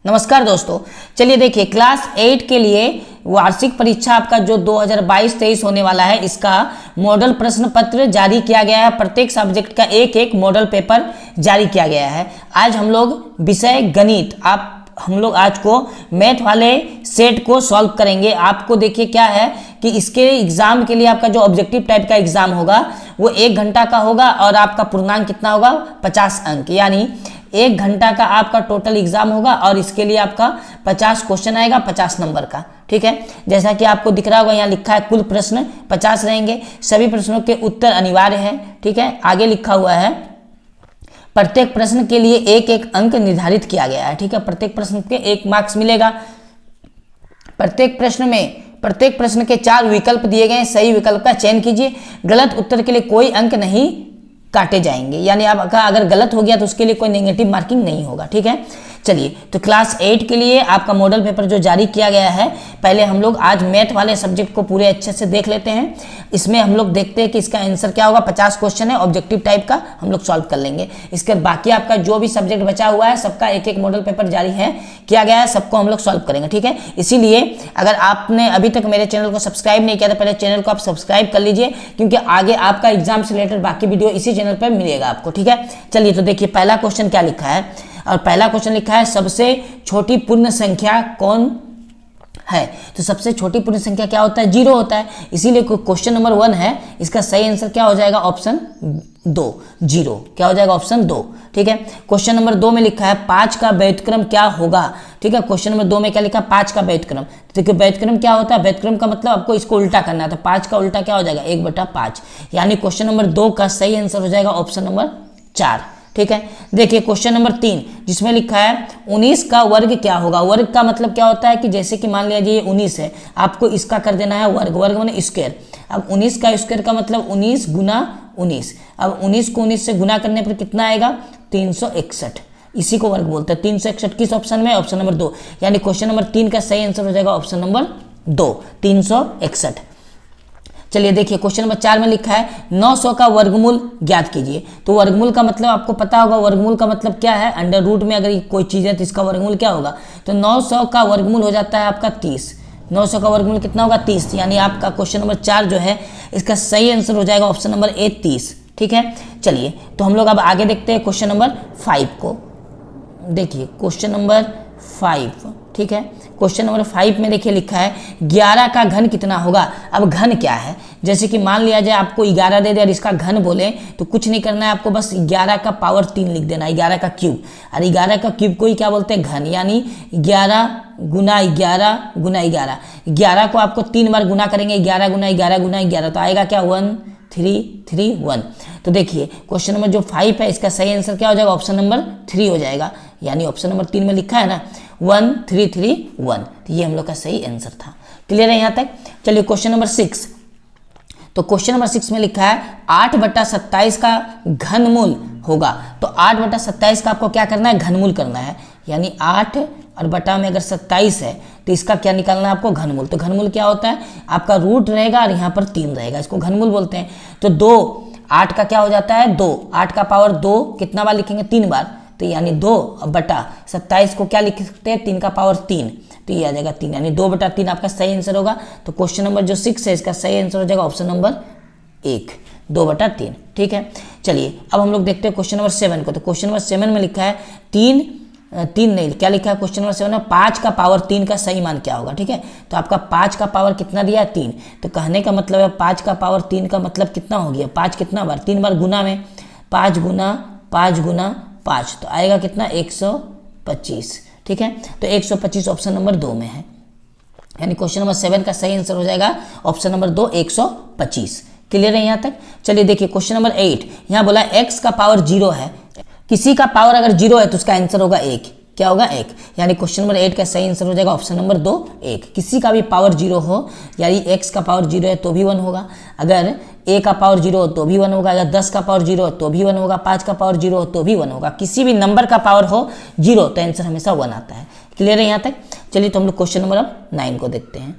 नमस्कार दोस्तों, चलिए देखिए क्लास 8 के लिए वार्षिक परीक्षा आपका जो 2022-23 होने वाला है, इसका मॉडल प्रश्न पत्र जारी किया गया है। प्रत्येक सब्जेक्ट का एक एक मॉडल पेपर जारी किया गया है। आज हम लोग विषय गणित हम लोग आज को मैथ वाले सेट को सॉल्व करेंगे। आपको देखिए क्या है कि इसके एग्जाम के लिए आपका जो ऑब्जेक्टिव टाइप का एग्जाम होगा वो 1 घंटा का होगा और आपका पूर्णांक कितना होगा 50 अंक, यानी 1 घंटा का आपका टोटल एग्जाम होगा और इसके लिए आपका 50 क्वेश्चन आएगा 50 नंबर का। ठीक है, जैसा कि आपको दिख रहा होगा यहाँ लिखा है कुल प्रश्न 50 रहेंगे। सभी प्रश्नों के उत्तर अनिवार्य है। ठीक है, आगे लिखा हुआ है प्रत्येक प्रश्न के लिए एक एक अंक निर्धारित किया गया है। ठीक है, प्रत्येक प्रश्न के 1 मार्क्स मिलेगा। प्रत्येक प्रश्न के 4 विकल्प दिए गए हैं। सही विकल्प का चयन कीजिए। गलत उत्तर के लिए कोई अंक नहीं काटे जाएंगे, यानी आपका अगर गलत हो गया तो उसके लिए कोई नेगेटिव मार्किंग नहीं होगा। ठीक है, चलिए तो क्लास 8 के लिए आपका मॉडल पेपर जो जारी किया गया है, पहले हम लोग आज मैथ वाले सब्जेक्ट को पूरे अच्छे से देख लेते हैं। इसमें हम लोग देखते हैं कि इसका आंसर क्या होगा। 50 क्वेश्चन है ऑब्जेक्टिव टाइप का, हम लोग सॉल्व कर लेंगे। इसके बाकी आपका जो भी सब्जेक्ट बचा हुआ है सबका एक एक मॉडल पेपर जारी है किया गया है, सबको हम लोग सॉल्व करेंगे। ठीक है, इसीलिए अगर आपने अभी तक मेरे चैनल को सब्सक्राइब नहीं किया तो पहले चैनल को आप सब्सक्राइब कर लीजिए, क्योंकि आगे आपका एग्जाम से रिलेटेड बाकी वीडियो इसी चैनल पर मिलेगा आपको। ठीक है, चलिए तो देखिए पहला क्वेश्चन क्या लिखा है, और पहला क्वेश्चन लिखा है सबसे छोटी पूर्ण संख्या कौन है। तो सबसे छोटी पूर्ण संख्या क्या होता है, 0 होता है। इसीलिए क्वेश्चन नंबर 1 है, इसका सही आंसर क्या हो जाएगा, ऑप्शन 2 0। क्या हो जाएगा, ऑप्शन 2। ठीक है, क्वेश्चन नंबर 2 में लिखा है 5 का व्युत्क्रम क्या होगा। ठीक है, क्वेश्चन नंबर 2 में क्या लिखा है, 5 का व्युत्क्रम। तो देखिए व्युत्क्रम क्या होता है, व्युत्क्रम का मतलब आपको इसको उल्टा करना है। तो 5 का उल्टा क्या हो जाएगा, 1/5, यानी क्वेश्चन नंबर 2 का सही आंसर हो जाएगा ऑप्शन नंबर 4। ठीक है, देखिए क्वेश्चन नंबर 3 जिसमें लिखा है 19 का वर्ग क्या होगा। वर्ग का मतलब क्या होता है कि जैसे कि मान लीजिए 19 है, आपको इसका कर देना है वर्ग। वर्ग माने स्क्वायर। अब 19 का स्क्वायर का मतलब 19 गुना 19। अब 19 को 19 से गुना करने पर कितना आएगा, 361। इसी को वर्ग बोलते हैं। 361 किस ऑप्शन में, ऑप्शन नंबर 2, यानी क्वेश्चन नंबर 3 का सही आंसर हो जाएगा ऑप्शन नंबर 2, 361। चलिए देखिए क्वेश्चन नंबर 4 में लिखा है 900 का वर्गमूल ज्ञात कीजिए। तो वर्गमूल का मतलब आपको पता होगा, वर्गमूल का मतलब क्या है, अंडर रूट में अगर कोई चीज़ है तो इसका वर्गमूल क्या होगा। तो 900 का वर्गमूल हो जाता है आपका 30। 900 का वर्गमूल कितना होगा, 30, यानी आपका क्वेश्चन नंबर 4 जो है इसका सही आंसर हो जाएगा ऑप्शन नंबर ए, 30। ठीक है, चलिए तो हम लोग अब आगे देखते हैं क्वेश्चन नंबर 5 को। देखिए क्वेश्चन नंबर 5, ठीक है, क्वेश्चन नंबर 5 में देखिए लिखा है 11 का घन कितना होगा। अब घन क्या है, जैसे कि मान लिया जाए आपको 11 दे दे और इसका घन बोले तो कुछ नहीं करना है आपको, बस 11 का पावर 3 लिख देना, 11 का क्यूब। और 11 का क्यूब को ही क्या बोलते हैं, घन, यानी 11 गुना 11 गुना 11। 11 को आपको 3 बार गुना करेंगे, 11 गुना 11 गुना 11, तो आएगा क्या, 1331। तो देखिए क्वेश्चन नंबर जो 5 है इसका सही आंसर क्या हो जाएगा, ऑप्शन नंबर 3 हो जाएगा, यानी ऑप्शन नंबर 3 में लिखा है ना 1331। तो ये हम लोग का सही आंसर था। क्लियर है यहाँ तक। चलिए क्वेश्चन नंबर 6। तो क्वेश्चन नंबर 6 में लिखा है 8/27 का घनमूल होगा। तो 8/27 का आपको क्या करना है, घनमूल करना है, यानी 8 और बटा में अगर 27 है तो इसका क्या निकालना है आपको, घनमूल। तो घनमूल क्या होता है, आपका रूट रहेगा और यहाँ पर 3 रहेगा, इसको घनमूल बोलते हैं। तो 2 8 का क्या हो जाता है, 2, 8 का पावर 2 कितना बार लिखेंगे, 3 बार, तो यानी 2/27 को क्या लिख सकते हैं, 3 का पावर 3, तो ये आ जाएगा 3, यानी 2/3 आपका सही आंसर होगा। तो क्वेश्चन नंबर जो 6 है इसका सही आंसर हो जाएगा ऑप्शन नंबर 1, 2/3। ठीक है, चलिए अब हम लोग देखते हैं क्वेश्चन नंबर 7 को। तो क्वेश्चन नंबर 7 में लिखा है 3 नहीं, क्या लिखा है क्वेश्चन नंबर 7 में 5 का पावर 3 का सही मान क्या होगा। ठीक है, तो आपका 5 का पावर कितना दिया है, 3। तो कहने का मतलब है 5 का पावर 3 का मतलब कितना हो गया, 5 कितना बार, 3 बार गुना में, 5 गुना 5 गुना 5, तो आएगा कितना, 125। ठीक है, तो 125 ऑप्शन नंबर 2 में है, यानी क्वेश्चन नंबर 7 का सही आंसर हो जाएगा ऑप्शन नंबर 2, 125। क्लियर है यहाँ तक। चलिए देखिए क्वेश्चन नंबर 8, यहाँ बोला x का पावर 0 है। किसी का पावर अगर 0 है तो उसका आंसर होगा 1। क्या होगा, 1, यानी क्वेश्चन नंबर 8 का सही आंसर हो जाएगा ऑप्शन नंबर 2, 1। किसी का भी पावर 0 हो, यानी x का पावर 0 है तो भी 1 होगा, अगर a का पावर 0 हो तो भी 1 होगा, अगर 10 का पावर 0 हो तो भी 1 होगा, 5 का पावर 0 हो तो भी 1 होगा। किसी भी नंबर का पावर हो 0 तो आंसर हमेशा 1 आता है। क्लियर है यहाँ तक। चलिए तो हम लोग क्वेश्चन नंबर अब 9 को देखते हैं।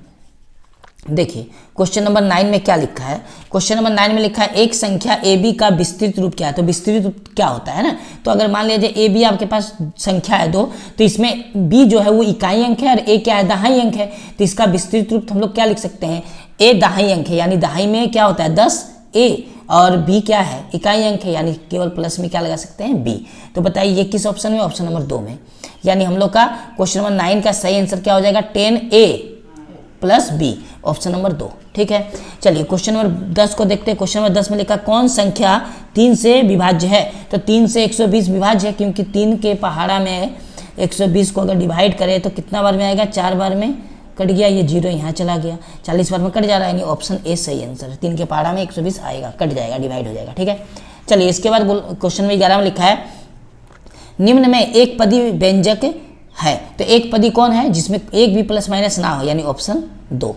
देखिए क्वेश्चन नंबर 9 में क्या लिखा है। क्वेश्चन नंबर 9 में लिखा है एक संख्या ए बी का विस्तृत रूप क्या है। तो विस्तृत रूप क्या होता है ना, तो अगर मान लीजिए ए बी आपके पास संख्या है 2, तो इसमें बी जो है वो इकाई अंक है और ए क्या है, दहाई अंक है। तो इसका विस्तृत रूप हम लोग क्या लिख सकते हैं, ए दहाई अंक है, यानी दहाई में क्या होता है 10 ए, और बी क्या है, इकाई अंक है, यानी केवल प्लस में क्या लगा सकते हैं, बी। तो बताइए ये किस ऑप्शन में, ऑप्शन नंबर 2 में। यानी हम लोग का क्वेश्चन नंबर 9 का सही आंसर क्या हो जाएगा, 10A plus B, option number 2। ठीक है, चलिए क्वेश्चन नंबर 10 को देखते हैं। क्वेश्चन नंबर 10 में लिखा कौन संख्या 3 से विभाज्य है। तो 3 से 120 विभाज्य है, क्योंकि 3 के पहाड़ा में 120 को अगर डिवाइड करें तो कितना बार में आएगा, 4 बार में कट गया, ये 0 यहाँ चला गया, 40 बार में कट जा रहा है, यानी ऑप्शन ए सही आंसर है। 3 के पहाड़ा में 120 आएगा, कट जाएगा, डिवाइड हो जाएगा। ठीक है, चलिए इसके बाद क्वेश्चन नंबर 11 में लिखा है निम्न में एक पदी व्यंजक है। तो एक पदी कौन है, जिसमें एक भी प्लस माइनस ना हो, यानी ऑप्शन 2,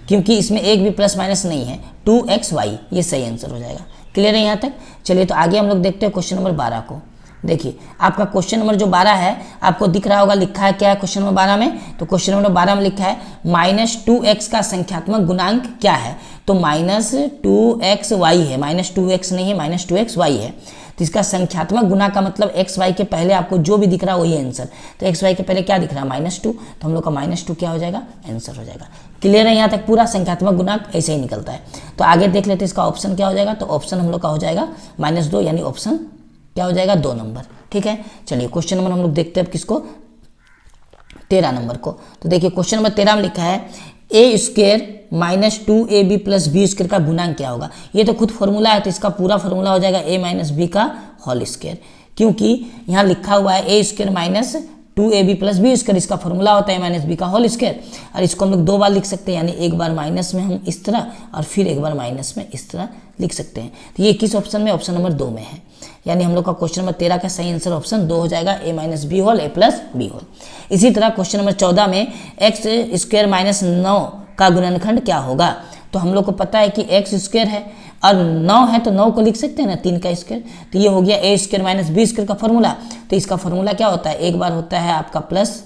क्योंकि इसमें एक भी प्लस माइनस नहीं है, 2xy ये सही आंसर हो जाएगा। क्लियर है यहाँ तक। चलिए तो आगे हम लोग देखते हैं क्वेश्चन नंबर 12 को। देखिए आपका क्वेश्चन नंबर जो 12 है आपको दिख रहा होगा, लिखा है क्या है क्वेश्चन नंबर 12 में। तो क्वेश्चन नंबर 12 में लिखा है -2x का संख्यात्मक गुणांक क्या है। तो -2xy है, -2x नहीं है, -2xy है। तो इसका संख्यात्मक गुना का मतलब एक्स वाई के पहले आपको जो भी दिख रहा है वही आंसर। तो एक्स वाई के पहले क्या दिख रहा है, -2, तो हम लोग का -2 क्या हो जाएगा, आंसर हो जाएगा। क्लियर है यहाँ तक, पूरा संख्यात्मक गुणांक ऐसे ही निकलता है। तो आगे देख लेते हैं इसका ऑप्शन क्या हो जाएगा। तो ऑप्शन हम लोग का हो जाएगा -2, यानी ऑप्शन क्या हो जाएगा, 2 नंबर। ठीक है, चलिए क्वेश्चन नंबर हम लोग देखते हैं अब किसको, 13 नंबर को। तो देखिए क्वेश्चन नंबर 13 में लिखा है a² -2ab plus B square का गुणांक क्या होगा। ये तो खुद फॉर्मूला है, तो इसका पूरा फॉर्मूला हो जाएगा a - b का होल स्क्वायर, क्योंकि यहाँ लिखा हुआ है a² -2ab plus B square, इसका फॉर्मूला होता है -b का होल स्क्वायर। और इसको हम लोग 2 बार लिख सकते हैं, यानी एक बार माइनस में हम इस तरह और फिर एक बार माइनस में इस तरह लिख सकते हैं। तो ये किस ऑप्शन में, ऑप्शन नंबर 2 में है। यानी हम लोग का क्वेश्चन नंबर 13 का सही आंसर ऑप्शन 2 हो जाएगा, a - b whole a plus B whole. इसी तरह क्वेश्चन नंबर 14 में x² - 9 का गुणनखंड क्या होगा। तो हम लोग को पता है कि x² है और 9 है, तो 9 को लिख सकते हैं ना, 3 का स्क्वायर। तो ये हो गया a² - b² का फॉर्मूला। तो इसका फॉर्मूला क्या होता है, एक बार होता है आपका plus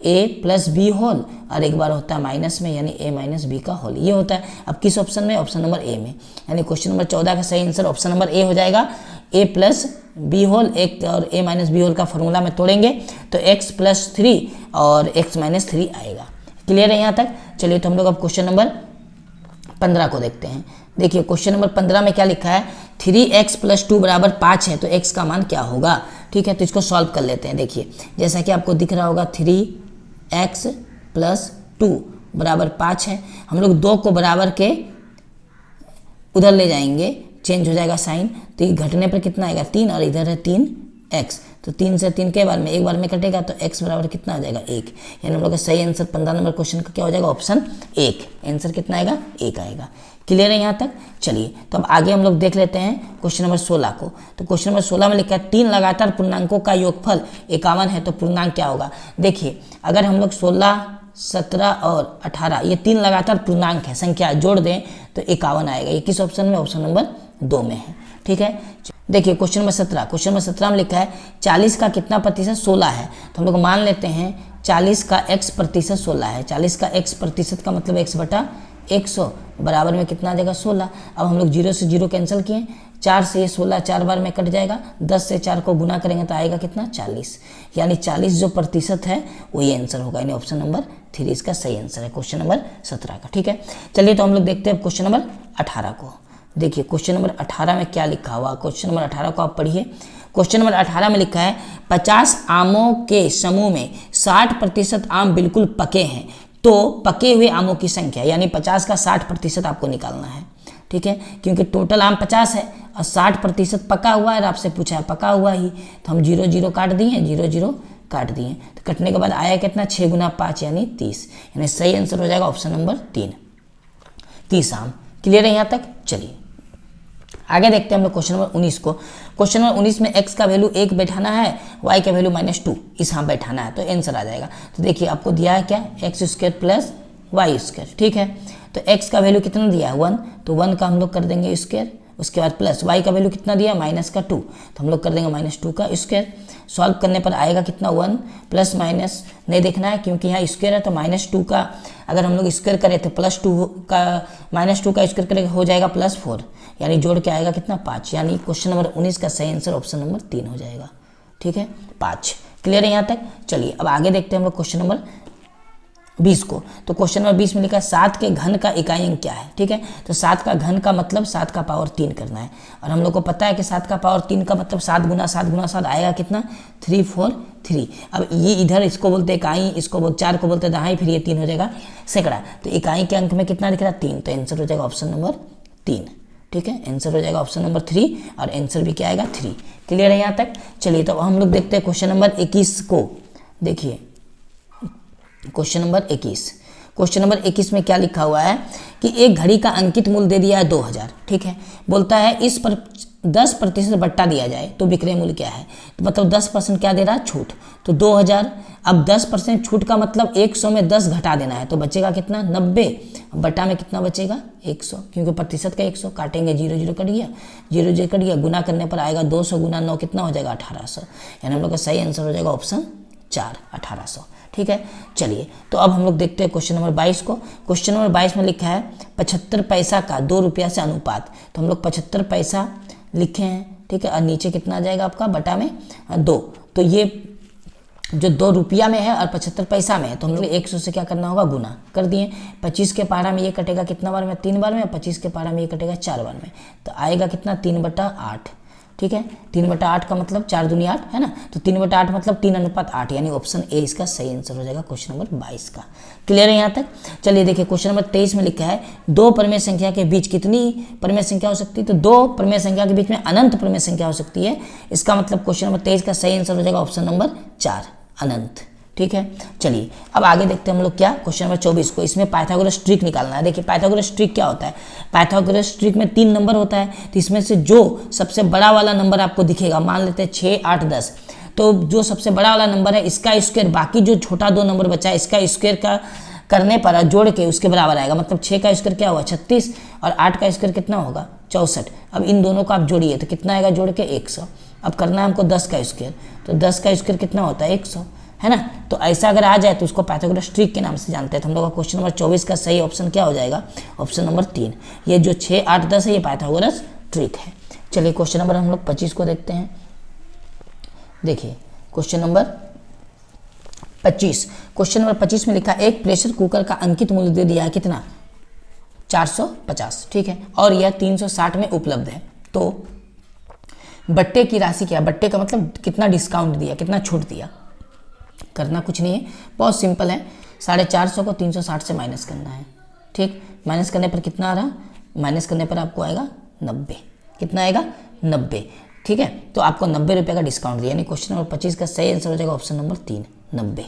a plus B whole और एक बार होता है माइनस में, यानी a - b का होल, ये होता है। अब किस ऑप्शन में, ऑप्शन नंबर ए में। यानी क्वेश्चन नंबर 14 का सही आंसर ऑप्शन नंबर ए हो जाएगा, a प्लस बी होल, एक और a - b होल का फॉर्मूला में तोड़ेंगे तो x + 3 और x - 3 आएगा। क्लियर है यहाँ तक। चलिए तो हम लोग अब क्वेश्चन नंबर 15 को देखते हैं। देखिए क्वेश्चन नंबर 15 में क्या लिखा है, 3x + 2 = 5 है, तो x का मान क्या होगा। ठीक है, तो इसको सॉल्व कर लेते हैं। देखिए जैसा कि आपको दिख रहा होगा 3x + 2 = 5 है। हम लोग 2 को बराबर के उधर ले जाएंगे, चेंज हो जाएगा साइन, तो ये घटने पर कितना आएगा, 3, और इधर है 3x, तो 3 से 3 के बार में एक बार में कटेगा, तो x बराबर कितना आ जाएगा, 1। यानी हम लोग का सही आंसर 15 नंबर क्वेश्चन का क्या हो जाएगा, ऑप्शन 1। आंसर कितना आएगा, 1 आएगा। क्लियर है यहाँ तक। चलिए तो अब आगे हम लोग देख लेते हैं क्वेश्चन नंबर 16 को। तो क्वेश्चन नंबर 16 में लिखा है 3 लगातार पूर्णांकों का योगफल 51 है, तो पूर्णांक क्या होगा। देखिए अगर हम लोग 16, 17 और 18 ये 3 लगातार पूर्णांक है, संख्या जोड़ दें तो 51 आएगा। ये किस ऑप्शन में, ऑप्शन नंबर 2 में है। ठीक है, देखिए क्वेश्चन नंबर 17। क्वेश्चन नंबर 17 में लिखा है 40 का कितना प्रतिशत 16 है। तो हम लोग मान लेते हैं 40 का x प्रतिशत 16 है। 40 का x प्रतिशत का मतलब x/100 बराबर में कितना आ जाएगा, 16। अब हम लोग 0 से 0 कैंसिल किए, 4 से 16 4 बार में कट जाएगा, 10 से 4 को गुना करेंगे तो आएगा कितना, 40। यानी 40 जो प्रतिशत है वही आंसर होगा, यानी ऑप्शन नंबर 3 इसका सही आंसर है क्वेश्चन नंबर 17 का। ठीक है, चलिए तो हम लोग देखते हैं क्वेश्चन नंबर 18 को। देखिए क्वेश्चन नंबर 18 में क्या लिखा हुआ, क्वेश्चन नंबर 18 को आप पढ़िए। क्वेश्चन नंबर 18 में लिखा है 50 आमों के समूह में 60% आम बिल्कुल पके हैं, तो पके हुए आमों की संख्या, यानी 50 का 60% आपको निकालना है। ठीक है, क्योंकि टोटल आम 50 है और 60% पका हुआ है, और आपसे पूछा है पका हुआ ही, तो हम 0 0 काट दिए, 0 0 काट दिए, तो कटने के बाद आया कितना, 6 × 5 यानी 30। यानी सही आंसर हो जाएगा ऑप्शन नंबर 3, 30 आम। क्लियर है यहाँ तक। चलिए आगे देखते हैं हम लोग क्वेश्चन नंबर 19 को। क्वेश्चन नंबर 19 में x का वैल्यू 1 बैठाना है, y का वैल्यू -2 इस यहाँ बैठाना है, तो आंसर आ जाएगा। तो देखिए आपको दिया है क्या, x² + y²। ठीक है, तो x का वैल्यू कितना दिया है, 1, तो 1 का हम लोग कर देंगे स्क्वायर उसके बाद प्लस y का वैल्यू कितना दिया -2, तो हम लोग कर देंगे -2 का स्क्वायर। सॉल्व करने पर आएगा कितना 1 प्लस माइनस नहीं देखना है क्योंकि यहाँ स्क्वायर है, तो -2 का अगर हम लोग स्क्वायर करें तो +2 का -2 का स्क्वायर करेंगे हो जाएगा +4, यानी जोड़ के आएगा कितना 5, यानी क्वेश्चन नंबर 19 का सही आंसर ऑप्शन नंबर 3 हो जाएगा। ठीक है 5, क्लियर है यहाँ तक। चलिए अब आगे देखते हैं हम लोग क्वेश्चन नंबर 20 को। तो क्वेश्चन नंबर 20 में लिखा है 7 के घन का इकाई अंक क्या है। ठीक है, तो 7 का घन का मतलब 7 का पावर 3 करना है, और हम लोग को पता है कि 7 का पावर 3 का मतलब 7 गुना 7 गुना 7 आएगा कितना 343। अब ये इधर इसको बोलते इकाई, इसको बोलते 4 को बोलते दहाई, फिर ये 3 हो जाएगा सैकड़ा। तो इकाई के अंक में कितना दिख रहा है 3, तो आंसर हो जाएगा ऑप्शन नंबर 3। ठीक है, आंसर हो जाएगा ऑप्शन नंबर 3, और आंसर भी क्या आएगा 3। क्लियर है यहाँ तक। चलिए तो हम लोग देखते हैं क्वेश्चन नंबर 21 को। देखिए क्वेश्चन नंबर 21, क्वेश्चन नंबर 21 में क्या लिखा हुआ है कि एक घड़ी का अंकित मूल्य दे दिया है 2000। ठीक है, बोलता है इस पर 10% बट्टा दिया जाए तो विक्रय मूल्य क्या है। तो मतलब 10% क्या दे रहा है छूट, तो 2000। अब 10% छूट का मतलब 100 में 10 घटा देना है, तो बचेगा कितना 90, बट्टा में कितना बचेगा 100, क्योंकि प्रतिशत का 100 काटेंगे 0 0 कट गया, 0 0 कट गया, गुना करने पर आएगा 200 गुना 9 कितना हो जाएगा 1800, यानी हम लोग का सही आंसर हो जाएगा ऑप्शन 4 1800। ठीक है, चलिए तो अब हम लोग देखते हैं क्वेश्चन नंबर 22 को। क्वेश्चन नंबर 22 में लिखा है 75 पैसा का 2 रुपया से अनुपात, तो हम लोग 75 पैसा लिखे हैं। ठीक है, और नीचे कितना आ जाएगा आपका बटा में 2, तो ये जो 2 रुपया में है और 75 पैसा में है, तो हम लोग 100 से क्या करना होगा गुना कर दिए। 25 के पारा में ये कटेगा कितना बार में 3 बार में, 25 के पारा में ये कटेगा 4 बार में, तो आएगा कितना 3/8। ठीक है, 3/8 का मतलब 4 दूनी 8 है ना, तो 3/8 मतलब 3:8, यानी ऑप्शन ए इसका सही आंसर हो जाएगा क्वेश्चन नंबर 22 का। क्लियर है यहाँ तक। चलिए देखिए क्वेश्चन नंबर 23 में लिखा है 2 परमेय संख्या के बीच कितनी परमेय संख्या हो सकती है, तो 2 परमेय संख्या के बीच में अनंत परमेय संख्या हो सकती है। इसका मतलब क्वेश्चन नंबर 23 का सही आंसर हो जाएगा ऑप्शन नंबर 4 अनंत। ठीक है, चलिए अब आगे देखते हैं हम लोग क्या क्वेश्चन नंबर 24 को। इसमें पाइथागोरस ट्रिक निकालना है। देखिए पाइथागोरस ट्रिक क्या होता है, पाइथागोरस ट्रिक में 3 नंबर होता है, तो इसमें से जो सबसे बड़ा वाला नंबर आपको दिखेगा, मान लेते हैं 6 8 10, तो जो सबसे बड़ा वाला नंबर है इसका स्क्वायर, बाकी जो छोटा 2 नंबर बचा है इसका स्क्वायर का करने पर जोड़ के उसके बराबर आएगा। मतलब 6 का स्क्वायर क्या हुआ 36, और 8 का स्क्वायर कितना होगा 64। अब इन दोनों को आप जोड़िए तो कितना आएगा जोड़ के 100। अब करना है हमको 10 का स्क्वायर, तो 10 का स्क्वायर कितना होता है 100, है ना। तो ऐसा अगर आ जाए तो उसको पाइथागोरस ट्रिक के नाम से जानते हैं। तो हम लोग का क्वेश्चन नंबर 24 का सही ऑप्शन क्या हो जाएगा ऑप्शन नंबर 3। ये जो 6 8 10 है ये पाइथागोरस ट्रिक है। चलिए क्वेश्चन नंबर हम लोग 25 को देखते हैं। देखिए क्वेश्चन नंबर 25, क्वेश्चन नंबर 25 में लिखा एक प्रेशर कुकर का अंकित मूल्य दे दिया है कितना 450। ठीक है, और यह 360 में उपलब्ध है। तो बट्टे की राशि क्या है, बट्टे का मतलब कितना डिस्काउंट दिया, कितना छूट दिया। करना कुछ नहीं है, बहुत सिंपल है, 450 को 360 से माइनस करना है। ठीक, माइनस करने पर कितना आ रहा, माइनस करने पर आपको आएगा 90, कितना आएगा 90। ठीक है, तो आपको 90 रुपये का डिस्काउंट दिया, यानी क्वेश्चन नंबर 25 का सही आंसर हो जाएगा ऑप्शन नंबर 3 90।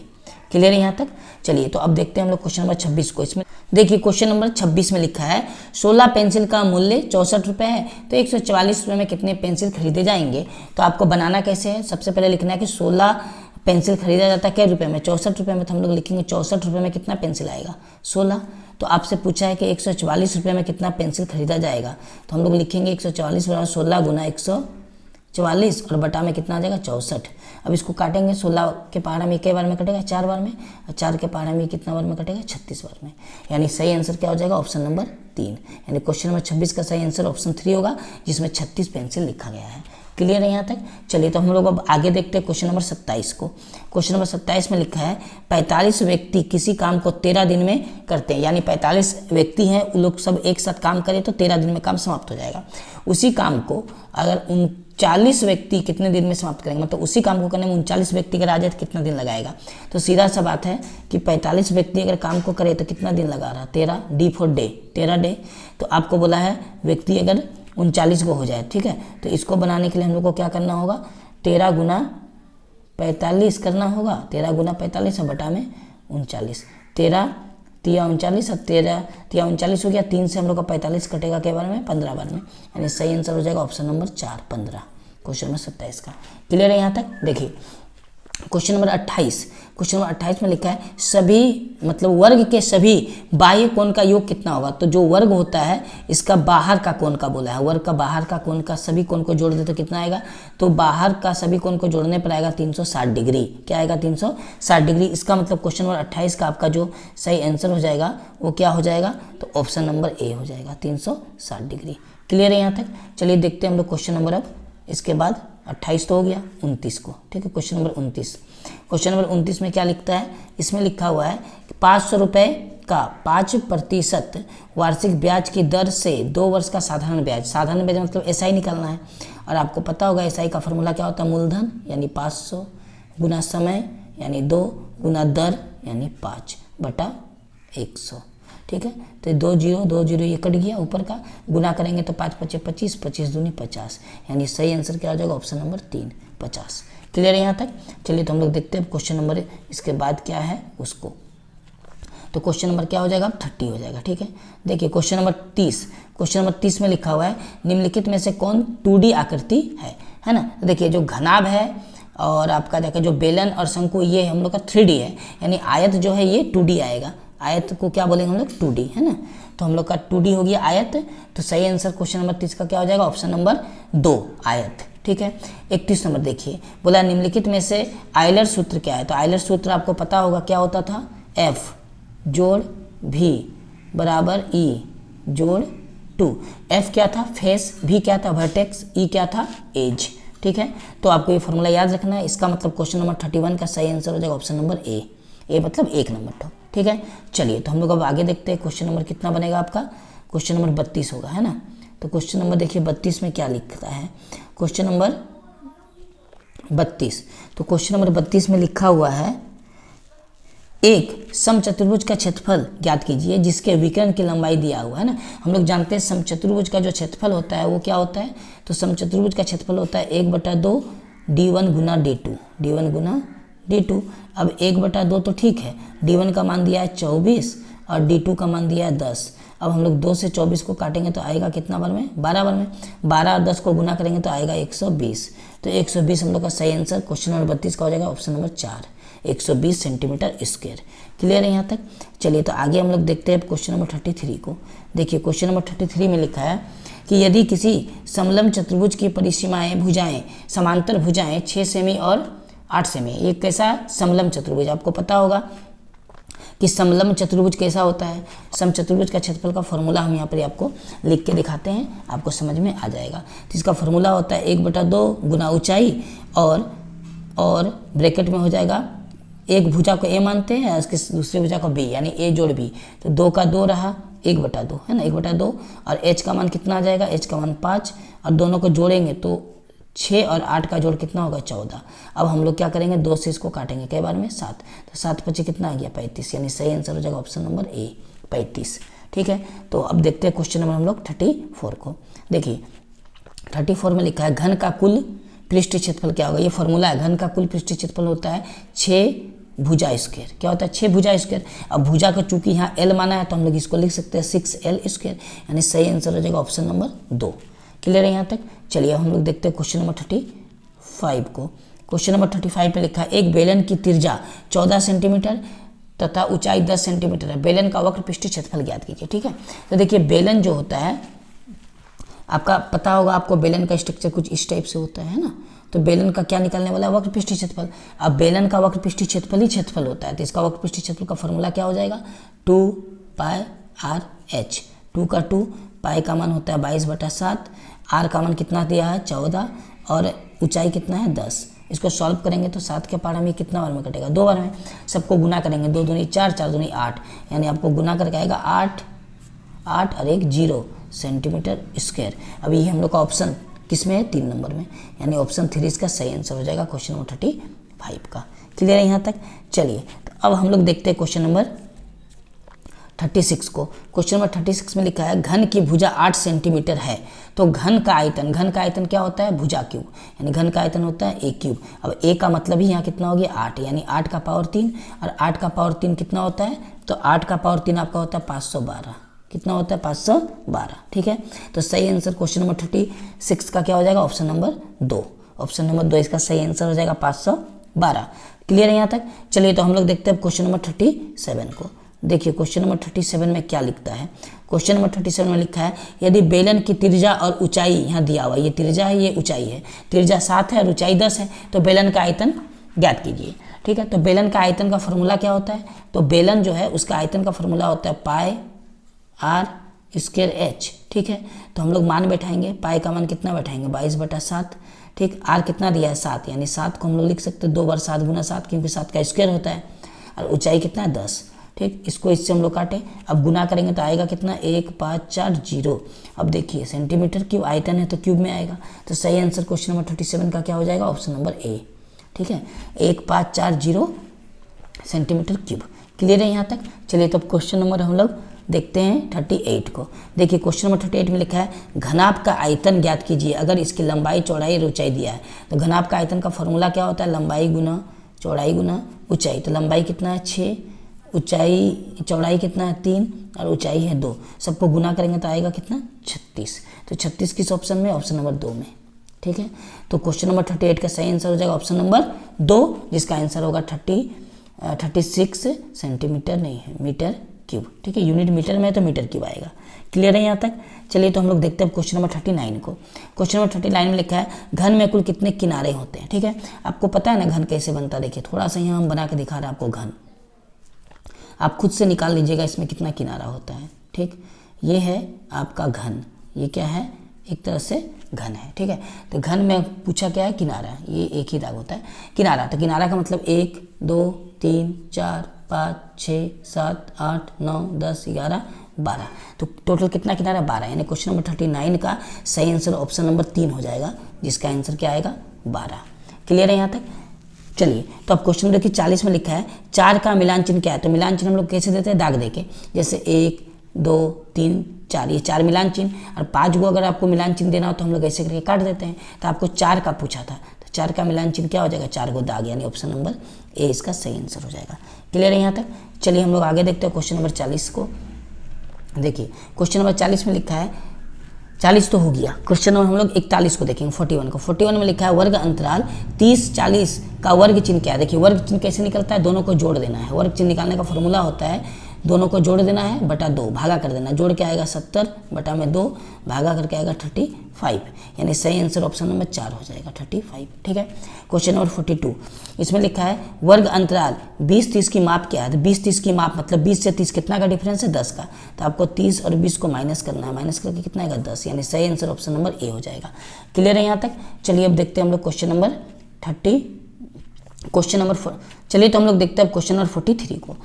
क्लियर है यहाँ तक। चलिए तो अब देखते हैं हम लोग क्वेश्चन नंबर 26 को। इसमें देखिए क्वेश्चन नंबर 26 में लिखा है 16 पेंसिल का मूल्य 64 रुपये है, तो 144 रुपये में कितने पेंसिल खरीदे जाएंगे। तो आपको बनाना कैसे है, सबसे पहले लिखना है कि 16 पेंसिल खरीदा जाता है क्या रुपये में 64 रुपये में, तो हम लोग लिखेंगे 64 रुपये में कितना पेंसिल आएगा 16। तो आपसे पूछा है कि 144 रुपये में कितना पेंसिल खरीदा जाएगा, तो हम लोग लिखेंगे 144 बराबर 16 गुना 144 और बटा में कितना आ जाएगा 64। अब इसको काटेंगे, 16 के पहाड़ा में कई बार में कटेगा 4 बार में, और 4 के पहाड़ा में कितना बार में कटेगा 36 बार में, यानी सही आंसर क्या हो जाएगा ऑप्शन नंबर 3। यानी क्वेश्चन नंबर 26 का सही आंसर ऑप्शन 3 होगा, जिसमें 36 पेंसिल लिखा गया है। क्लियर है यहाँ तक। चलिए तो हम लोग अब आगे देखते हैं क्वेश्चन नंबर 27 को। क्वेश्चन नंबर 27 में लिखा है 45 व्यक्ति किसी काम को 13 दिन में करते हैं, यानी 45 व्यक्ति हैं, वो लोग सब एक साथ काम करें तो 13 दिन में काम समाप्त हो जाएगा। उसी काम को अगर 39 व्यक्ति कितने दिन में समाप्त करेंगे, मतलब उसी काम को करने में 39 व्यक्ति अगर आ जाए तो कितना दिन लगाएगा। तो सीधा सा बात है कि 45 व्यक्ति अगर काम को करे तो कितना दिन लगा रहा, 13 D फॉर डे 13 डे। तो आपको बोला है व्यक्ति अगर 39 को हो जाए, ठीक है, तो इसको बनाने के लिए हम लोग को क्या करना होगा 13 गुना 45 करना होगा, 13 गुना 45 और बटा में 39, 13 तिया 39 और 13 तिया 39 हो गया, 3 से हम लोग का 45 कटेगा के बार में 15 बार में, यानी सही आंसर हो जाएगा ऑप्शन नंबर 4 15 क्वेश्चन नंबर 27 का। क्लियर है यहाँ तक। देखिए क्वेश्चन नंबर 28, क्वेश्चन नंबर 28 में लिखा है सभी मतलब वर्ग के सभी बाह्य कोण का योग कितना होगा। तो जो वर्ग होता है इसका बाहर का कोण का बोला है, वर्ग का बाहर का कोण का सभी कोण को जोड़ दे तो कितना आएगा, तो बाहर का सभी कोण को जोड़ने पर आएगा 360 डिग्री। क्या आएगा 360 डिग्री। इसका मतलब क्वेश्चन नंबर 28 का आपका जो सही आंसर हो जाएगा वो क्या हो जाएगा, तो ऑप्शन नंबर ए हो जाएगा 360 डिग्री। क्लियर है यहाँ तक। चलिए देखते हैं हम लोग क्वेश्चन नंबर अब इसके बाद 28 तो हो गया, 29 को। ठीक है, क्वेश्चन नंबर 29, क्वेश्चन नंबर 29 में क्या लिखता है, इसमें लिखा हुआ है 500 रुपये का 5% वार्षिक ब्याज की दर से 2 वर्ष का साधारण ब्याज, साधारण ब्याज मतलब एसआई निकालना है। और आपको पता होगा एसआई का फॉर्मूला क्या होता है, मूलधन यानी 500 गुना समय यानी 2 गुना दर यानी 5/100। ठीक है, तो 2 0 ये कट गया, ऊपर का गुना करेंगे तो 5 5 25, 25 दूनी 50, यानी सही आंसर क्या हो जाएगा, ऑप्शन नंबर 3 50। क्लियर है यहाँ तक। चलिए तो हम लोग देखते हैं क्वेश्चन नंबर इसके बाद क्या है उसको। तो क्वेश्चन नंबर क्या हो जाएगा, 30 हो जाएगा। ठीक है, देखिए क्वेश्चन नंबर 30, क्वेश्चन नंबर 30 में लिखा हुआ है निम्नलिखित में से कौन 2D आकृति है ना। तो देखिए जो घनाभ है और आपका देखिए जो बेलन और शंकु ये हम लोग का 3D है, यानी आयत जो है ये 2D आएगा। आयत को क्या बोलेंगे हम लोग, 2D है ना। तो हम लोग का 2D हो गया आयत। तो सही आंसर क्वेश्चन नंबर 30 का क्या हो जाएगा, ऑप्शन नंबर 2 आयत। ठीक है, 31 नंबर देखिए, बोला निम्नलिखित में से आयलर सूत्र क्या है। तो आयलर सूत्र आपको पता होगा क्या होता था, F जोड़ V बराबर E जोड़ 2। F क्या था, फेस, V क्या था, वर्टेक्स, E क्या था, एज। ठीक है, तो आपको ये फॉर्मूला याद रखना है। इसका मतलब क्वेश्चन नंबर 31 का सही आंसर हो जाएगा ऑप्शन नंबर ए मतलब 1 नंबर तो। ठीक है, चलिए तो हम लोग अब आगे देखते हैं क्वेश्चन नंबर कितना बनेगा आपका, क्वेश्चन नंबर 32 होगा, है ना। तो क्वेश्चन नंबर देखिए 32 में क्या लिखता है, क्वेश्चन नंबर 32, तो क्वेश्चन नंबर 32 में लिखा हुआ है एक समचतुर्भुज का क्षेत्रफल ज्ञात कीजिए जिसके विकर्ण की लंबाई दिया हुआ है ना। हम लोग जानते हैं समचतुर्भुज का जो क्षेत्रफल होता है वो क्या होता है, तो समचतुर्भुज का क्षेत्रफल होता है 1/2 d1 गुना d2, d1 गुना d2। अब 1/2 तो ठीक है, d1 का मान दिया है 24 और d2 का मान दिया है 10। अब हम लोग 2 से 24 को काटेंगे तो आएगा कितना बार में, 12 बार में। 12 और 10 को गुना करेंगे तो आएगा 120। तो 120 हम लोग का सही आंसर क्वेश्चन नंबर 32 का हो जाएगा option number 4, 120 centimetre square. Clear है यहाँ तक। चलिए तो आगे हम लोग देखते हैं क्वेश्चन नंबर 33 को। देखिए क्वेश्चन नंबर 33 में लिखा है कि यदि किसी समलंब चतुर्भुज की परिसीमाएं भुजाएं समांतर भुजाएं 6 सेमी और 8 सेमी, ये कैसा समलंब चतुर्भुज, आपको पता होगा कि समलंब चतुर्भुज कैसा होता है। समचतुर्भुज का क्षेत्रफल का फॉर्मूला हम यहाँ पर आपको लिख के दिखाते हैं, आपको समझ में आ जाएगा। तो इसका फॉर्मूला होता है 1/2 गुना ऊंचाई और ब्रैकेट में हो जाएगा, एक भुजा को ए मानते हैं उसके दूसरे भुजा को बी, यानी ए जोड़ बी। तो 2 का 2 रहा 1/2 है ना, 1/2। और एच का मान कितना आ जाएगा, एच का मान 5, और दोनों को जोड़ेंगे तो 6 और 8 का जोड़ कितना होगा, 14। अब हम लोग क्या करेंगे, 2 से इसको काटेंगे कई बार में 7, तो 7 5 कितना आ गया 35, यानी सही आंसर हो जाएगा ऑप्शन नंबर ए 35। ठीक है, तो अब देखते हैं क्वेश्चन नंबर हम लोग 34 को। देखिए 34 में लिखा है घन का कुल पृष्ठ क्षेत्रफल क्या होगा। ये फॉर्मूला है, घन का कुल पृष्ठ क्षेत्रफल होता है 6 भुजा स्क्वायर। क्या होता है, 6 भुजा स्क्वायर। अब भुजा को चूंकि यहाँ एल माना है तो हम लोग इसको लिख सकते हैं 6l स्क्वायर, यानी सही आंसर हो जाएगा ऑप्शन नंबर 2। क्लियर है यहाँ तक। चलिए हम लोग देखते हैं क्वेश्चन नंबर 35 को। क्वेश्चन नंबर 35 पे लिखा है एक बेलन की त्रिज्या 14 सेंटीमीटर तथा ऊंचाई 10 सेंटीमीटर है, बेलन का वक्र पृष्ठ क्षेत्रफल ज्ञात कीजिए। ठीक है, तो देखिए बेलन जो होता है आपका पता होगा, आपको बेलन का स्ट्रक्चर कुछ इस टाइप से होता है ना। तो बेलन का क्या निकलने वाला है, वक्र पृष्ठ क्षेत्रफल। अब बेलन का वक्र पृष्ठ क्षेत्रफल ही क्षेत्रफल होता है, तो इसका वक्र पृष्ठ क्षेत्रफल का फॉर्मूला क्या हो जाएगा, 2πr/h। 2 का 2, पाई का मान होता है 22/7, आर का मान कितना दिया है 14, और ऊंचाई कितना है 10। इसको सॉल्व करेंगे तो 7 के पारा में कितना बार में कटेगा, 2 बार में। सबको गुना करेंगे, 2 दूनी 4, 4 दूनी 8, यानी आपको गुना करके आएगा 8 और 1 0 सेंटीमीटर स्क्वायर। अभी ये हम लोग का ऑप्शन किस में है, 3 नंबर में, यानी ऑप्शन 3 इसका सही आंसर हो जाएगा क्वेश्चन नंबर 35 का। क्लियर है यहाँ तक। चलिए तो अब हम लोग देखते हैं क्वेश्चन नंबर 36 को। क्वेश्चन नंबर 36 में लिखा है घन की भुजा 8 सेंटीमीटर है, तो घन का आयतन क्या होता है, भुजा क्यूब, यानी घन का आयतन होता है a क्यूब। अब a का मतलब ही यहाँ कितना हो गया 8, यानी 8 का पावर 3, और 8 का पावर 3 कितना होता है, तो 8 का पावर 3 आपका होता है 512। कितना होता है 512। ठीक है, तो सही आंसर क्वेश्चन नंबर 36 का क्या हो जाएगा, ऑप्शन नंबर 2। ऑप्शन नंबर 2 इसका सही आंसर हो जाएगा 512। 12। क्लियर है यहाँ तक? चलिए तो हम लोग देखते हैं क्वेश्चन नंबर 37 को। देखिए क्वेश्चन नंबर 37 में क्या लिखता है। क्वेश्चन नंबर 37 में लिखा है यदि बेलन की त्रिज्या और ऊंचाई यहाँ दिया हुआ है, ये त्रिज्या है ये ऊंचाई है, त्रिज्या 7 है और ऊंचाई 10 है, तो बेलन का आयतन ज्ञात कीजिए। ठीक है, तो बेलन का आयतन का फॉर्मूला क्या होता है? तो बेलन जो है उसका आयतन का फॉर्मूला होता है पाई आर स्क्वायर एच। ठीक है, तो हम लोग मान बैठाएंगे, पाई का मान कितना बैठाएंगे 22/7। ठीक, आर कितना दिया है 7, यानी 7 को हम लोग लिख सकते हैं 2 बार 7 गुना 7, क्योंकि 7 का स्क्वायर होता है, और ऊंचाई कितना है 10। ठीक, इसको इससे हम लोग काटे, अब गुना करेंगे तो आएगा कितना 1540। अब देखिए सेंटीमीटर क्यूब आयतन है तो क्यूब में आएगा, तो सही आंसर क्वेश्चन नंबर 37 का क्या हो जाएगा? Option number A. ठीक है, 1540 सेंटीमीटर क्यूब। क्लियर है यहाँ तक? चलिए तो क्वेश्चन नंबर हम लोग देखते हैं 38 को। देखिए क्वेश्चन नंबर 38 में लिखा है घनाभ का आयतन ज्ञात कीजिए अगर इसकी लंबाई चौड़ाई और ऊंचाई दिया है। तो घनाभ का आयतन का फॉर्मूला क्या होता है? लंबाई गुना चौड़ाई गुना ऊंचाई। तो लंबाई कितना है 6, ऊंचाई चौड़ाई कितना है 3 और ऊंचाई है 2, सबको गुना करेंगे तो आएगा कितना 36। तो 36 किस ऑप्शन में? ऑप्शन नंबर 2 में। ठीक है, तो क्वेश्चन नंबर 38 का सही आंसर हो जाएगा ऑप्शन नंबर 2, जिसका आंसर होगा 36 सेंटीमीटर नहीं है मीटर क्यूब। ठीक है, यूनिट मीटर में है तो मीटर क्यूब आएगा। क्लियर है यहाँ तक? चलिए तो हम लोग देखते हैं क्वेश्चन नंबर 39 को। क्वेश्चन नंबर 39 में लिखा है घन में कुल कितने किनारे होते हैं। ठीक है, आपको पता है ना घन कैसे बनता है? देखिए थोड़ा सा यहाँ हम बना के दिखा रहे हैं आपको घन, आप खुद से निकाल लीजिएगा इसमें कितना किनारा होता है। ठीक, ये है आपका घन, ये क्या है? एक तरह से घन है। ठीक है, तो घन में पूछा क्या है? किनारा। ये एक ही दाग होता है किनारा। तो किनारा का मतलब 1 2 3 4 5 6 7 8 9 10 11 12। तो टोटल कितना किनारा? 12। यानी क्वेश्चन नंबर 39 का सही आंसर ऑप्शन नंबर 3 हो जाएगा, जिसका आंसर क्या आएगा 12। क्लियर है यहाँ तक? चलिए तो अब क्वेश्चन देखिए 40 में लिखा है 4 का मिलान चिन्ह क्या है। तो मिलान चिन्ह हम लोग कैसे देते हैं? दाग देके, जैसे 1 2 3 4, ये 4 मिलान चिन्ह, और 5 को अगर आपको मिलान चिन्ह देना हो तो हम लोग ऐसे करके काट देते हैं। तो आपको 4 का पूछा था, तो 4 का मिलान चिन्ह क्या हो जाएगा? 4 को दाग, यानी ऑप्शन नंबर ए इसका सही आंसर हो जाएगा। क्लियर है यहाँ तक? चलिए हम लोग आगे देखते हैं क्वेश्चन नंबर 40 को। देखिए क्वेश्चन नंबर 40 में लिखा है, 40 तो हो गया, क्वेश्चन नंबर हम लोग 41 को देखेंगे 41 को। 41 में लिखा है वर्ग अंतराल 30-40 का वर्ग चिन्ह क्या है। देखिए वर्ग चिन्ह कैसे निकलता है? दोनों को जोड़ देना है। वर्ग चिन्ह निकालने का फॉर्मूला होता है दोनों को जोड़ देना है बटा 2, भागा कर देना, जोड़ के आएगा 70 बटा में 2, भागा करके आएगा 35, यानी सही आंसर ऑप्शन नंबर 4 हो जाएगा 35। ठीक है, क्वेश्चन नंबर 42 इसमें लिखा है वर्ग अंतराल 20-30 की माप क्या है। तो 20-30 की माप मतलब 20 से 30 कितना का डिफरेंस है? 10 का। तो आपको 30 और 20 को माइनस करना है, माइनस करके कितना आएगा 10, यानी सही आंसर ऑप्शन नंबर ए हो जाएगा। क्लियर है यहाँ तक? चलिए अब देखते हैं हम लोग क्वेश्चन नंबर 40 चलिए तो हम लोग देखते हैं क्वेश्चन नंबर 43 को।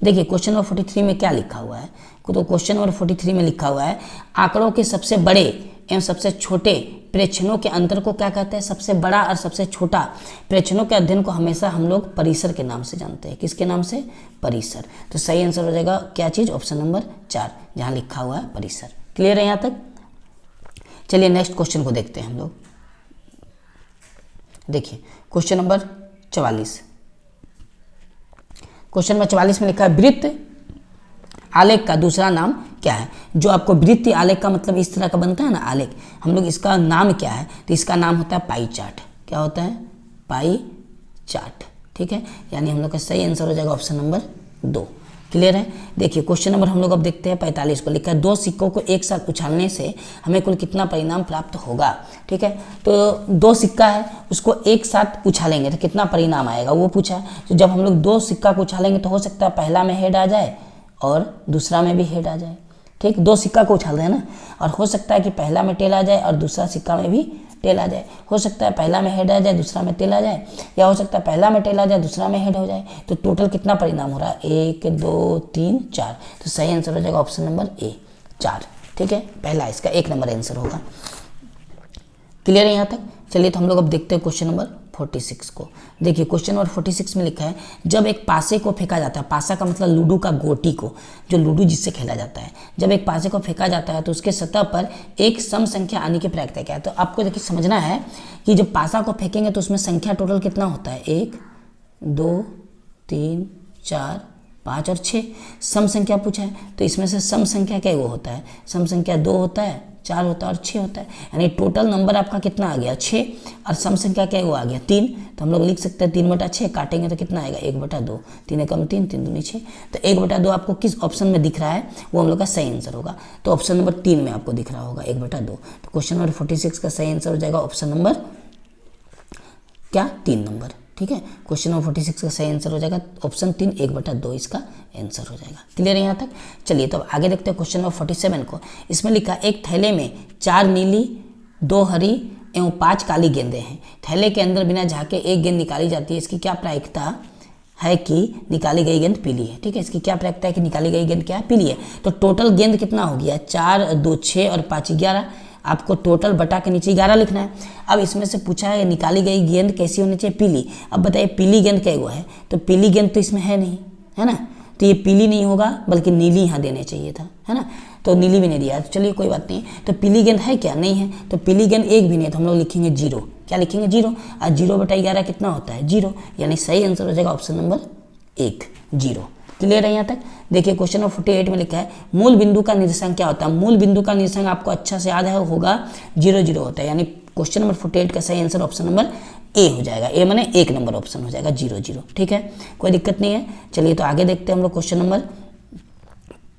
देखिए क्वेश्चन नंबर 43 में क्या लिखा हुआ है? तो क्वेश्चन नंबर 43 में लिखा हुआ है आंकड़ों के सबसे बड़े एवं सबसे छोटे प्रेक्षणों के अंतर को क्या कहते हैं? सबसे बड़ा और सबसे छोटा प्रेक्षणों के अध्ययन को हमेशा हम लोग परिसर के नाम से जानते हैं। किसके नाम से? परिसर। तो सही आंसर हो जाएगा क्या चीज़? ऑप्शन नंबर 4, जहाँ लिखा हुआ है परिसर। क्लियर है यहाँ तक? चलिए नेक्स्ट क्वेश्चन को देखते हैं हम लोग। देखिए क्वेश्चन नंबर 44, क्वेश्चन नंबर 44 में लिखा है वृत्त आलेख का दूसरा नाम क्या है। जो आपको वृत्तीय आलेख का मतलब इस तरह का बनता है ना आलेख, हम लोग इसका नाम क्या है? तो इसका नाम होता है पाई चार्ट। क्या होता है? Pie chart. ठीक है, यानी हम लोग का सही आंसर हो जाएगा ऑप्शन नंबर 2। क्लियर है? देखिए क्वेश्चन नंबर हम लोग अब देखते हैं 45 को। लिखा है 2 सिक्कों को एक साथ उछालने से हमें कुल कितना परिणाम प्राप्त होगा। ठीक है, तो 2 सिक्का है उसको एक साथ उछालेंगे तो कितना परिणाम आएगा वो पूछा है। तो जब हम लोग 2 सिक्का को उछालेंगे तो हो सकता है पहला में हेड आ जाए और दूसरा में भी हेड आ जाए। ठीक, 2 सिक्का को उछाल रहे हैं ना, और हो सकता है कि पहला में टेल आ जाए और दूसरा सिक्का में भी टेल आ जाए। हो सकता है पहला में हेड आ जाए दूसरा में टेल आ जाए, या हो सकता है पहला में टेल आ जाए दूसरा में हेड हो जाए। तो टोटल कितना परिणाम हो रहा है? 1 2 3 4। तो सही आंसर हो जाएगा ऑप्शन नंबर ए 4। ठीक है, पहला इसका 1 नंबर आंसर होगा। क्लियर है यहाँ तक? चलिए तो हम लोग अब देखते हैं क्वेश्चन नंबर 46 को। देखिए क्वेश्चन नंबर 46 में लिखा है जब एक पासे को फेंका जाता है, पासा का मतलब लूडो का गोटी को, जो लूडो जिससे खेला जाता है, जब एक पासे को फेंका जाता है तो उसके सतह पर एक सम संख्या आने की प्रक्रिया क्या है। तो आपको देखिए समझना है कि जब पासा को फेंकेंगे तो उसमें संख्या टोटल कितना होता है? 1 2 3 4 5 और 6 सम संख्या पूछा है। तो इसमें से सम संख्या क्या वो होता है? सम संख्या 2 होता है 4 होता है और 6 होता है, यानी टोटल नंबर आपका कितना आ गया 6, और सम संख्या क्या वो आ गया 3। तो हम लोग लिख सकते हैं 3/6, काटेंगे तो कितना आएगा 1/2, 3 कम 3, 3 दूनी 6। तो 1/2 आपको किस ऑप्शन में दिख रहा है, वो हम लोग का सही आंसर होगा। तो ऑप्शन नंबर 3 में आपको दिख रहा होगा 1/2। तो क्वेश्चन नंबर 46 का सही आंसर हो जाएगा ऑप्शन नंबर क्या 3 नंबर। ठीक है, क्वेश्चन नंबर 46 का सही आंसर हो जाएगा ऑप्शन 3, 1/2 इसका आंसर हो जाएगा। क्लियर है यहाँ तक? चलिए तो अब आगे देखते हैं क्वेश्चन नंबर 47 को। इसमें लिखा एक थैले में 4 नीली, 2 हरी एवं 5 काली गेंदें हैं। थैले के अंदर बिना झाँके एक गेंद निकाली जाती है, इसकी क्या प्रायिकता है कि निकाली गई गेंद पीली है। ठीक है, इसकी क्या प्रायिकता है कि निकाली गई गेंद क्या है, पीली है। तो टोटल गेंद कितना हो गया 4, 2, 6 और 5, 11। आपको टोटल बटा के नीचे 11 लिखना है। अब इसमें से पूछा है निकाली गई गेंद कैसी होनी चाहिए, पीली। अब बताइए पीली गेंद क्या है, तो पीली गेंद तो इसमें है नहीं, है ना, तो ये पीली नहीं होगा बल्कि नीली यहाँ देने चाहिए था, है ना, तो नीली भी नहीं दिया। तो चलिए कोई बात नहीं। तो पीली गेंद है क्या, नहीं है। तो पीली गेंद एक भी नहीं है, तो हम लोग लिखेंगे 0। क्या लिखेंगे 0, और 0/11 कितना होता है 0, यानी सही आंसर हो जाएगा ऑप्शन नंबर 1, 0। क्लियर है यहाँ तक? देखिए क्वेश्चन नंबर 48 में लिखा है मूल बिंदु का निर्देशांक क्या होता है। मूल बिंदु का निर्देशांक आपको अच्छा से याद है होगा 0, 0 होता है, यानी क्वेश्चन नंबर 48 का सही आंसर ऑप्शन नंबर ए हो जाएगा। ए माने 1 नंबर ऑप्शन हो जाएगा 0, 0। ठीक है, कोई दिक्कत नहीं है। चलिए तो आगे देखते हैं हम लोग क्वेश्चन नंबर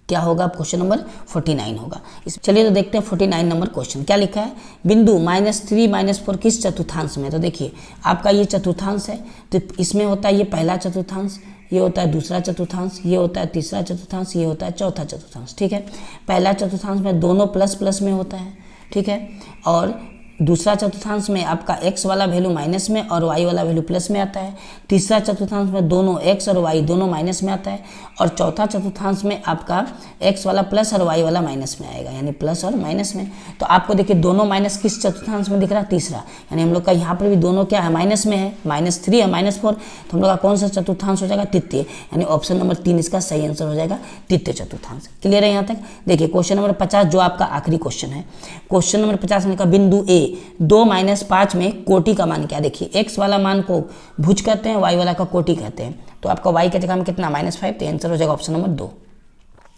क्या होगा, क्वेश्चन नंबर 49 होगा। चलिए तो देखते हैं 49 नंबर क्वेश्चन क्या लिखा है। बिंदु -3 -4 किस चतुर्थांश में। तो देखिए आपका ये चतुर्थांश है, तो इसमें होता है ये पहला चतुर्थांश, ये होता है दूसरा चतुर्थांश, ये होता है तीसरा चतुर्थांश, ये होता है चौथा चतुर्थांश। ठीक है, पहला चतुर्थांश में दोनों प्लस प्लस में होता है। ठीक है, और दूसरा चतुर्थांश में आपका x वाला वैल्यू माइनस में और y वाला वैल्यू प्लस में आता है। तीसरा चतुर्थांश में दोनों x और y दोनों माइनस में आता है, और चौथा चतुर्थांश में आपका x वाला प्लस और y वाला माइनस में आएगा, यानी प्लस और माइनस में। तो आपको देखिए दोनों माइनस किस चतुर्थांश में दिख रहा है, तीसरा, यानी हम लोग का यहाँ पर भी दोनों क्या है माइनस में है, -3 और -4। तो हम लोग का कौन सा चतुर्थांश हो जाएगा, तृतीय, यानी ऑप्शन नंबर 3 इसका सही आंसर हो जाएगा, तृतीय चतुर्थांश। क्लियर है यहाँ तक? देखिए क्वेश्चन नंबर 50 जो आपका आखिरी क्वेश्चन है। क्वेश्चन नंबर 50 में का बिंदु ए 2 - 5 में कोटि का मान क्या। देखिए x वाला मान को भुज कहते हैं, y वाला का कोटि कहते हैं। तो आपका y के जगह में कितना -5, तो आंसर हो जाएगा ऑप्शन नंबर 2,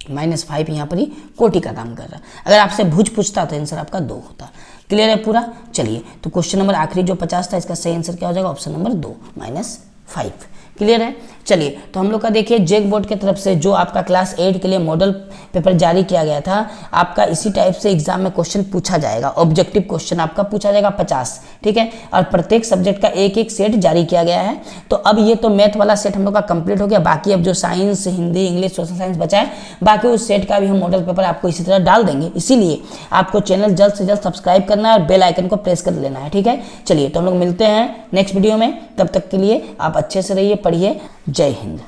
-5 यहाँ पर ही कोटि का काम कर रहा है। अगर आपसे भुज पूछता तो आंसर आपका 2 होता। क्लियर है पूरा? चलिए तो क्वेश्चन नंबर आखिरी जो 50 था इसका सही आंसर क्या हो जाएगा, ऑप्शन नंबर 2, -5। क्लियर है? चलिए तो हम लोग का देखिए जेक बोर्ड की तरफ से जो आपका क्लास 8 के लिए मॉडल पेपर जारी किया गया था, आपका इसी टाइप से एग्जाम में क्वेश्चन पूछा जाएगा। ऑब्जेक्टिव क्वेश्चन आपका पूछा जाएगा 50, ठीक है, और प्रत्येक सब्जेक्ट का एक एक सेट जारी किया गया है। तो अब ये तो मैथ वाला सेट हम लोग का कंप्लीट हो गया, बाकी अब जो science, Hindi, English, social science बचा है, बाकी उस सेट का भी हम मॉडल पेपर आपको इसी तरह डाल देंगे। इसीलिए आपको चैनल जल्द से जल्द सब्सक्राइब करना है और बेल आइकन को प्रेस कर लेना है, ठीक है। चलिए तो हम लोग मिलते हैं नेक्स्ट वीडियो में, तब तक के लिए आप अच्छे से रहिए, पढ़िए। जय हिंद।